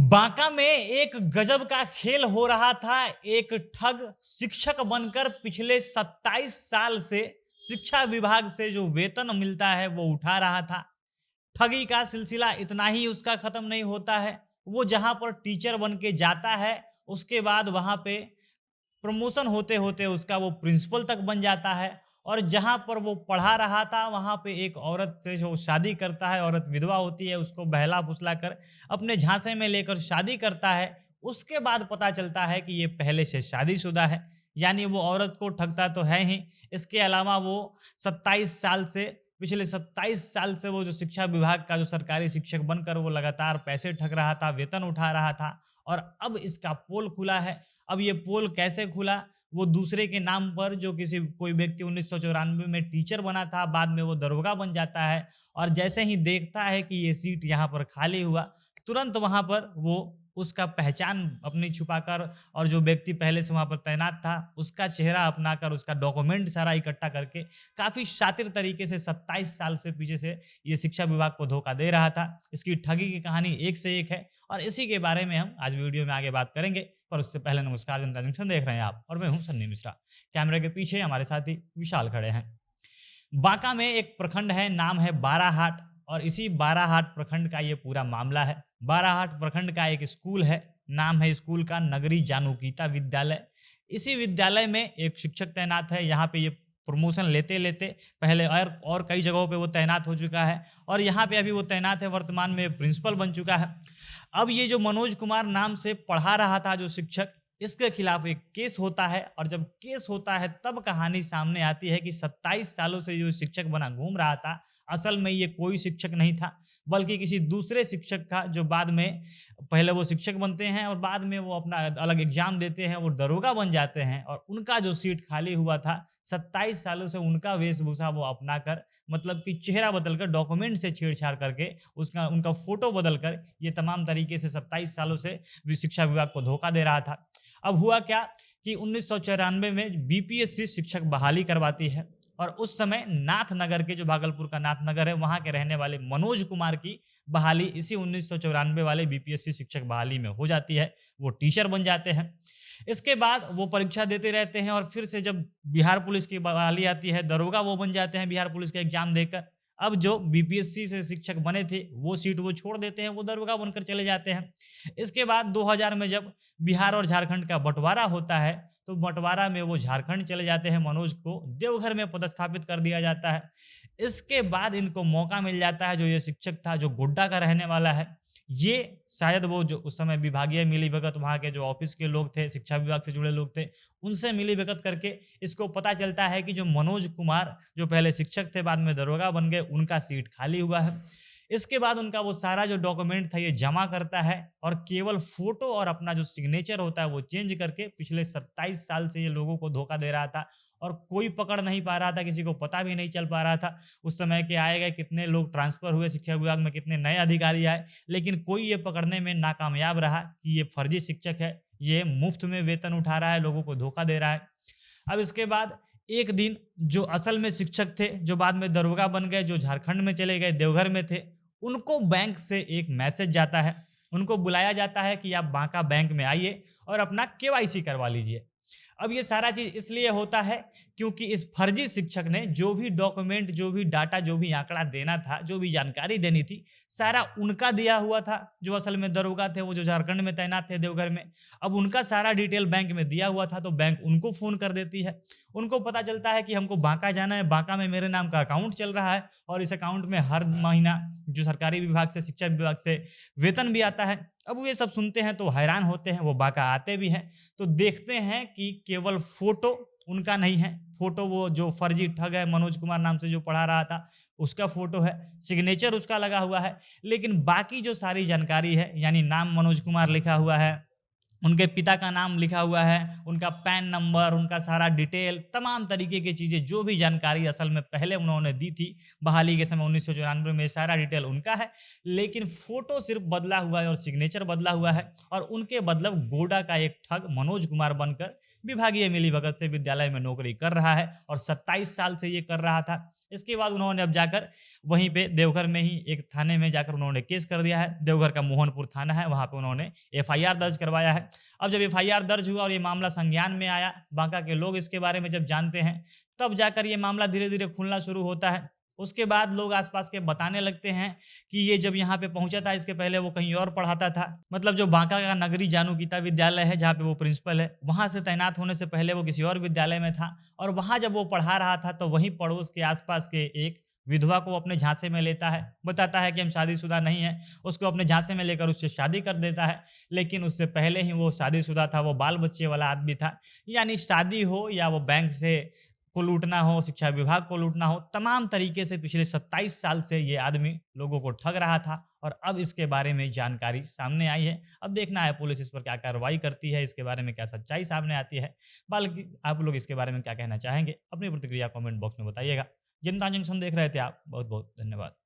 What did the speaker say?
बांका में एक गजब का खेल हो रहा था। एक ठग शिक्षक बनकर पिछले 27 साल से शिक्षा विभाग से जो वेतन मिलता है वो उठा रहा था। ठगी का सिलसिला इतना ही उसका खत्म नहीं होता है। वो जहां पर टीचर बन के जाता है, उसके बाद वहां पे प्रमोशन होते-होते उसका वो प्रिंसिपल तक बन जाता है। और जहाँ पर वो पढ़ा रहा था, वहाँ पे एक औरत से जो शादी करता है, औरत विधवा होती है, उसको बहला-फुसला कर अपने झांसे में लेकर शादी करता है। उसके बाद पता चलता है कि ये पहले से शादीशुदा है, यानी वो औरत को ठगता तो है ही, इसके अलावा वो 27 साल से पिछले 27 साल से वो जो शिक्षा विभाग का जो सरकारी शिक्षक बनकर वो लगातार पैसे ठग रहा था, वेतन उठा रहा था। और अब इसका पोल खुला है। अब ये पोल कैसे खुला? वो दूसरे के नाम पर जो किसी कोई व्यक्ति 1994 में टीचर बना था, बाद में वो दरोगा बन जाता है और जैसे ही देखता है कि ये सीट यहाँ पर खाली हुआ, तुरंत वहाँ पर वो उसका पहचान अपनी छुपाकर और जो व्यक्ति पहले से वहाँ पर तैनात था, उसका चेहरा अपनाकर, उसका डॉक्यूमेंट सारा इकट्ठा करके काफ़ी शातिर तरीके से 27 साल से पीछे से ये शिक्षा विभाग को धोखा दे रहा था। इसकी ठगी की कहानी एक से एक है और इसी के बारे में हम आज वीडियो में आगे बात करेंगे। पर उससे पहले नमस्कार, जनता जंक्शन देख रहे हैं आप और मैं हूं सन्नी मिश्रा। कैमरे के पीछे हमारे साथी विशाल खड़े हैं। बांका में एक प्रखंड है, नाम है बाराहाट और इसी बाराहाट प्रखंड का ये पूरा मामला है। बाराहाट प्रखंड का एक स्कूल है, नाम है स्कूल का नगरी जानुकीता विद्यालय। इसी विद्यालय में एक शिक्षक तैनात है। यहाँ पे ये प्रमोशन लेते-लेते पहले और कई जगहों पे वो तैनात हो चुका है और यहाँ पे अभी वो तैनात है, वर्तमान में प्रिंसिपल बन चुका है। अब ये जो मनोज कुमार नाम से पढ़ा रहा था जो शिक्षक, इसके खिलाफ एक केस होता है और जब केस होता है तब कहानी सामने आती है कि 27 सालों से जो शिक्षक बना घूम रहा था, असल में ये कोई शिक्षक नहीं था, बल्कि किसी दूसरे शिक्षक का जो बाद में पहले वो शिक्षक बनते हैं और बाद में वो अपना अलग एग्ज़ाम देते हैं, वो दरोगा बन जाते हैं और उनका जो सीट खाली हुआ था, 27 सालों से उनका वेशभूषा वो अपनाकर, मतलब कि चेहरा बदलकर, डॉक्यूमेंट से छेड़छाड़ करके, उसका उनका फ़ोटो बदलकर ये तमाम तरीके से 27 सालों से शिक्षा विभाग को धोखा दे रहा था। अब हुआ क्या कि 1994 में बीपीएससी शिक्षक बहाली करवाती है और उस समय नाथनगर के, जो भागलपुर का नाथनगर है, वहाँ के रहने वाले मनोज कुमार की बहाली इसी 1994 वाले बीपीएससी शिक्षक बहाली में हो जाती है। वो टीचर बन जाते हैं। इसके बाद वो परीक्षा देते रहते हैं और फिर से जब बिहार पुलिस की बहाली आती है, दरोगा वो बन जाते हैं बिहार पुलिस का एग्ज़ाम देकर। अब जो बीपीएससी से शिक्षक बने थे, वो सीट वो छोड़ देते हैं, वो दरोगा बनकर चले जाते हैं। इसके बाद 2000 में जब बिहार और झारखंड का बँटवारा होता है, तो बँटवारा में वो झारखंड चले जाते हैं, मनोज को देवघर में पदस्थापित कर दिया जाता है। इसके बाद इनको मौका मिल जाता है, जो ये शिक्षक था, जो गोड्डा का रहने वाला है, ये शायद वो जो उस समय विभागीय मिलीभगत, वहाँ के जो ऑफ़िस के लोग थे, शिक्षा विभाग से जुड़े लोग थे, उनसे मिलीभगत करके इसको पता चलता है कि जो मनोज कुमार, जो पहले शिक्षक थे, बाद में दरोगा बन गए, उनका सीट खाली हुआ है। इसके बाद उनका वो सारा जो डॉक्यूमेंट था ये जमा करता है और केवल फ़ोटो और अपना जो सिग्नेचर होता है वो चेंज करके पिछले 27 साल से ये लोगों को धोखा दे रहा था और कोई पकड़ नहीं पा रहा था, किसी को पता भी नहीं चल पा रहा था। उस समय के आए गए कितने लोग ट्रांसफ़र हुए शिक्षा विभाग में, कितने नए अधिकारी आए, लेकिन कोई ये पकड़ने में नाकामयाब रहा कि ये फर्जी शिक्षक है, ये मुफ़्त में वेतन उठा रहा है, लोगों को धोखा दे रहा है। अब इसके बाद एक दिन जो असल में शिक्षक थे, जो बाद में दरोगा बन गए, जो झारखंड में चले गए, देवघर में थे, उनको बैंक से एक मैसेज जाता है। उनको बुलाया जाता है कि आप बांका बैंक में आइए और अपना केवाईसी करवा लीजिए। अब ये सारा चीज़ इसलिए होता है क्योंकि इस फर्जी शिक्षक ने जो भी डॉक्यूमेंट, जो भी डाटा, जो भी आंकड़ा देना था, जो भी जानकारी देनी थी, सारा उनका दिया हुआ था, जो असल में दरोगा थे, वो जो झारखंड में तैनात थे देवघर में। अब उनका सारा डिटेल बैंक में दिया हुआ था, तो बैंक उनको फ़ोन कर देती है। उनको पता चलता है कि हमको बांका जाना है, बांका में मेरे नाम का अकाउंट चल रहा है और इस अकाउंट में हर महीना जो सरकारी विभाग से, शिक्षा विभाग से वेतन भी आता है। अब वो ये सब सुनते हैं तो हैरान होते हैं, वो बांका आते भी हैं, तो देखते हैं कि केवल फ़ोटो उनका नहीं है, फ़ोटो वो जो फर्जी ठग है मनोज कुमार नाम से जो पढ़ा रहा था, उसका फ़ोटो है, सिग्नेचर उसका लगा हुआ है, लेकिन बाकी जो सारी जानकारी है, यानी नाम मनोज कुमार लिखा हुआ है, उनके पिता का नाम लिखा हुआ है, उनका पैन नंबर, उनका सारा डिटेल, तमाम तरीके की चीज़ें, जो भी जानकारी असल में पहले उन्होंने दी थी बहाली के समय 1994 में, सारा डिटेल उनका है, लेकिन फ़ोटो सिर्फ़ बदला हुआ है और सिग्नेचर बदला हुआ है और उनके बदलब गोडा का एक ठग मनोज कुमार बनकर विभागीय मिलीभगत से विद्यालय में नौकरी कर रहा है और 27 साल से ये कर रहा था। इसके बाद उन्होंने अब जाकर वहीं पे देवघर में ही एक थाने में जाकर उन्होंने केस कर दिया है। देवघर का मोहनपुर थाना है, वहाँ पे उन्होंने एफआईआर दर्ज करवाया है। अब जब एफआईआर दर्ज हुआ और ये मामला संज्ञान में आया, बांका के लोग इसके बारे में जब जानते हैं, तब जाकर ये मामला धीरे-धीरे खुलना शुरू होता है। उसके बाद लोग आस-पास के बताने लगते हैं कि ये जब यहाँ पे पहुँचा था, इसके पहले वो कहीं और पढ़ाता था। मतलब जो बांका का नगरी जानू गीता विद्यालय है, जहाँ पे वो प्रिंसिपल है, वहाँ से तैनात होने से पहले वो किसी और विद्यालय में था और वहाँ जब वो पढ़ा रहा था, तो वहीं पड़ोस के आस-पास के एक विधवा को अपने झांसे में लेता है। बताता है कि हम शादीशुदा नहीं हैं, उसको अपने झांसे में लेकर उससे शादी कर देता है। लेकिन उससे पहले ही वो शादीशुदा था, वो बाल-बच्चे वाला आदमी था। यानी शादी हो या वो बैंक से को लूटना हो, शिक्षा विभाग को लूटना हो, तमाम तरीके से पिछले 27 साल से ये आदमी लोगों को ठग रहा था और अब इसके बारे में जानकारी सामने आई है। अब देखना है पुलिस इस पर क्या कार्रवाई करती है, इसके बारे में क्या सच्चाई सामने आती है। बल्कि आप लोग इसके बारे में क्या कहना चाहेंगे? अपनी प्रतिक्रिया कमेंट बॉक्स में बताइएगा। जनता जंक्शन देख रहे थे आप, बहुत-बहुत धन्यवाद।